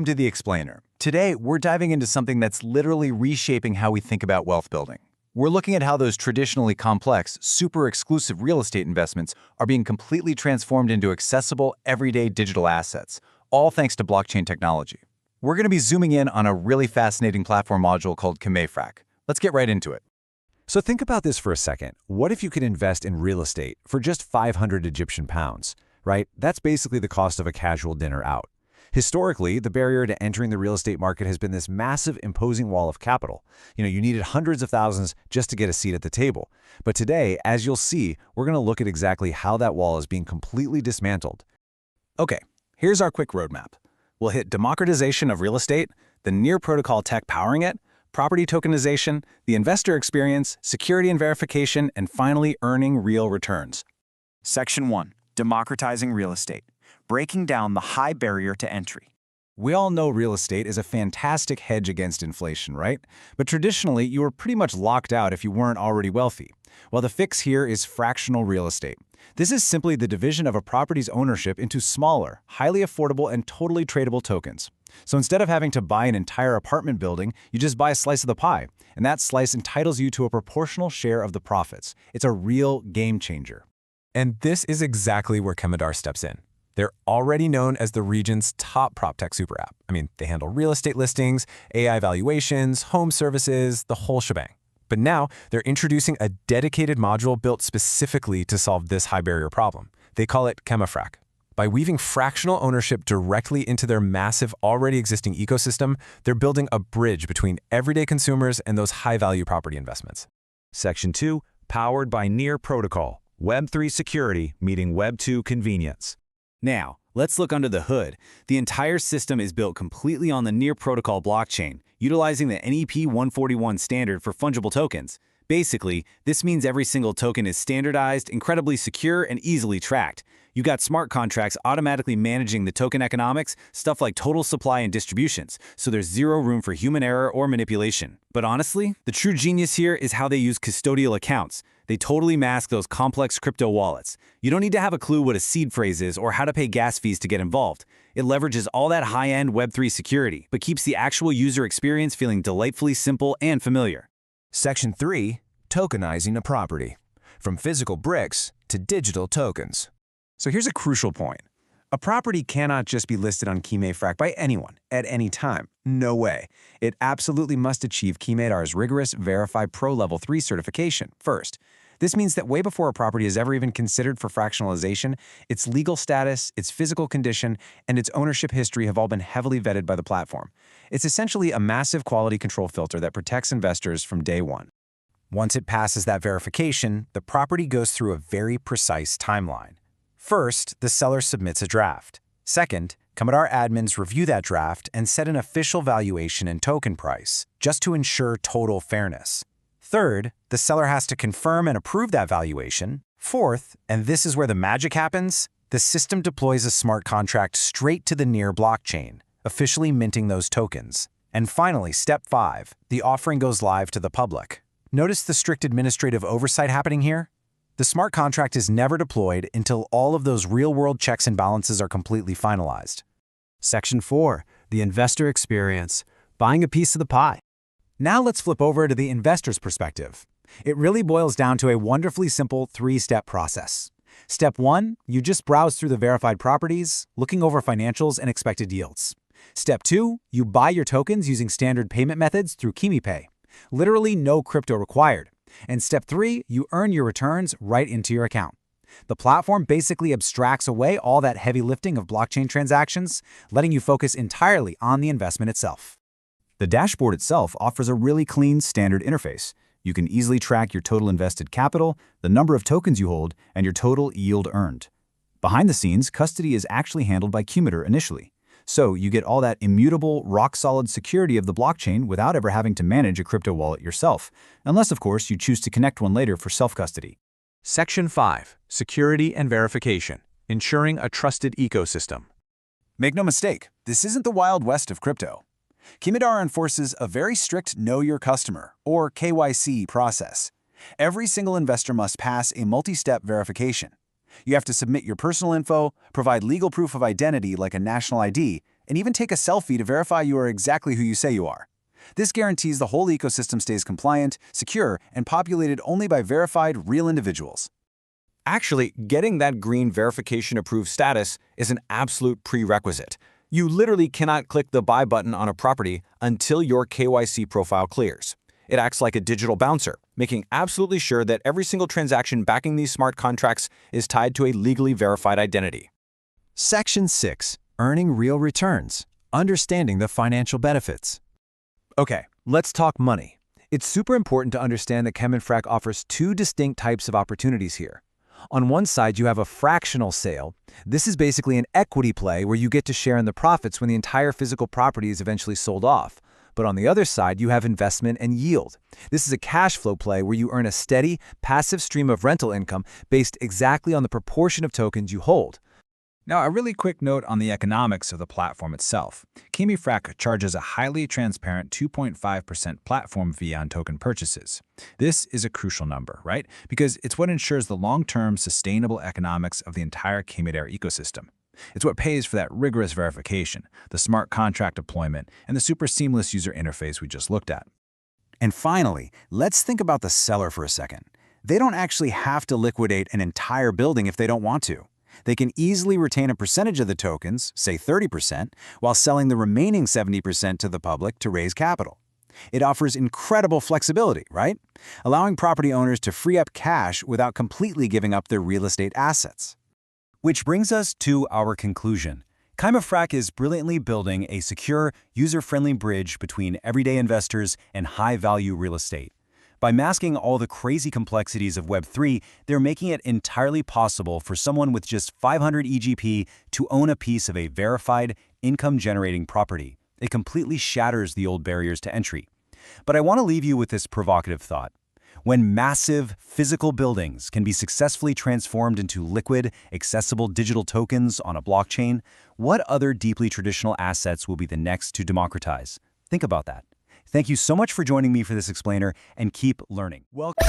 Welcome to The Explainer. Today, we're diving into something that's literally reshaping how we think about wealth building. We're looking at how those traditionally complex, super exclusive real estate investments are being completely transformed into accessible, everyday digital assets, all thanks to blockchain technology. We're going to be zooming in on a really fascinating platform module called KemeFrac. Let's get right into it. So think about this for a second. What if you could invest in real estate for just 500 Egyptian pounds, right? That's basically the cost of a casual dinner out. Historically, the barrier to entering the real estate market has been this massive, imposing wall of capital. You needed hundreds of thousands just to get a seat at the table. But today, as you'll see, we're going to look at exactly how that wall is being completely dismantled. Okay, here's our quick roadmap. We'll hit democratization of real estate, the near protocol tech powering it, property tokenization, the investor experience, security and verification, and finally, earning real returns. Section 1. Democratizing real estate. Breaking down the high barrier to entry. We all know real estate is a fantastic hedge against inflation, right? But traditionally, you were pretty much locked out if you weren't already wealthy. Well, the fix here is fractional real estate. This is simply the division of a property's ownership into smaller, highly affordable, and totally tradable tokens. So instead of having to buy an entire apartment building, you just buy a slice of the pie, and that slice entitles you to a proportional share of the profits. It's a real game changer. And this is exactly where Kemedar steps in. They're already known as the region's top PropTech super app. They handle real estate listings, AI valuations, home services, the whole shebang. But now, they're introducing a dedicated module built specifically to solve this high barrier problem. They call it KemeFrac. By weaving fractional ownership directly into their massive, already existing ecosystem, they're building a bridge between everyday consumers and those high-value property investments. Section 2, powered by Near Protocol, Web3 security meeting Web2 convenience. Now, let's look under the hood. The entire system is built completely on the Near Protocol blockchain, utilizing the NEP 141 standard for fungible tokens. Basically, this means every single token is standardized, incredibly secure, and easily tracked. You got smart contracts automatically managing the token economics, stuff like total supply and distributions, so there's zero room for human error or manipulation. But honestly, the true genius here is how they use custodial accounts. They totally mask those complex crypto wallets. You don't need to have a clue what a seed phrase is or how to pay gas fees to get involved. It leverages all that high-end Web3 security, but keeps the actual user experience feeling delightfully simple and familiar. Section 3. Tokenizing a property. From physical bricks to digital tokens. So here's a crucial point. A property cannot just be listed on KemeFrac by anyone, at any time. No way. It absolutely must achieve Kemedar's rigorous Verify Pro Level 3 certification first. This means that way before a property is ever even considered for fractionalization, its legal status, its physical condition, and its ownership history have all been heavily vetted by the platform. It's essentially a massive quality control filter that protects investors from day one. Once it passes that verification, the property goes through a very precise timeline. First, the seller submits a draft. Second, Kemedar admins review that draft and set an official valuation and token price, just to ensure total fairness. Third, the seller has to confirm and approve that valuation. Fourth, and this is where the magic happens, the system deploys a smart contract straight to the Near blockchain, officially minting those tokens. And finally, step 5, the offering goes live to the public. Notice the strict administrative oversight happening here? The smart contract is never deployed until all of those real-world checks and balances are completely finalized. Section 4. The investor experience. Buying a piece of the pie. Now let's flip over to the investor's perspective. It really boils down to a wonderfully simple 3-step process. Step 1, you just browse through the verified properties, looking over financials and expected yields. Step 2, you buy your tokens using standard payment methods through KemePay. Literally no crypto required. And step 3, you earn your returns right into your account. The platform basically abstracts away all that heavy lifting of blockchain transactions, letting you focus entirely on the investment itself. The dashboard itself offers a really clean, standard interface. You can easily track your total invested capital, the number of tokens you hold, and your total yield earned. Behind the scenes, custody is actually handled by Kemedar initially. So you get all that immutable, rock-solid security of the blockchain without ever having to manage a crypto wallet yourself, unless, of course, you choose to connect one later for self-custody. Section 5. Security and verification. Ensuring a trusted ecosystem. Make no mistake, this isn't the Wild West of crypto. Kemedar enforces a very strict Know Your Customer, or KYC, process. Every single investor must pass a multi-step verification. You have to submit your personal info, provide legal proof of identity like a national ID, and even take a selfie to verify you are exactly who you say you are. This guarantees the whole ecosystem stays compliant, secure, and populated only by verified, real individuals. Actually, getting that green verification approved status is an absolute prerequisite. You literally cannot click the buy button on a property until your KYC profile clears. It acts like a digital bouncer, making absolutely sure that every single transaction backing these smart contracts is tied to a legally verified identity. Section 6. Earning real returns. Understanding the financial benefits. Okay, let's talk money. It's super important to understand that KemeFrac offers two distinct types of opportunities here. On one side, you have a fractional sale. This is basically an equity play where you get to share in the profits when the entire physical property is eventually sold off. But on the other side, you have investment and yield. This is a cash flow play where you earn a steady, passive stream of rental income based exactly on the proportion of tokens you hold. Now, a really quick note on the economics of the platform itself. KemeFrac charges a highly transparent 2.5% platform fee on token purchases. This is a crucial number, right? Because it's what ensures the long-term sustainable economics of the entire Kemedar ecosystem. It's what pays for that rigorous verification, the smart contract deployment, and the super seamless user interface we just looked at. And finally, let's think about the seller for a second. They don't actually have to liquidate an entire building if they don't want to. They can easily retain a percentage of the tokens, say 30%, while selling the remaining 70% to the public to raise capital. It offers incredible flexibility, right? Allowing property owners to free up cash without completely giving up their real estate assets. Which brings us to our conclusion. KemeFrac is brilliantly building a secure, user-friendly bridge between everyday investors and high-value real estate. By masking all the crazy complexities of Web3, they're making it entirely possible for someone with just 500 EGP to own a piece of a verified, income-generating property. It completely shatters the old barriers to entry. But I want to leave you with this provocative thought. When massive, physical buildings can be successfully transformed into liquid, accessible digital tokens on a blockchain, what other deeply traditional assets will be the next to democratize? Think about that. Thank you so much for joining me for this explainer, and keep learning. Welcome.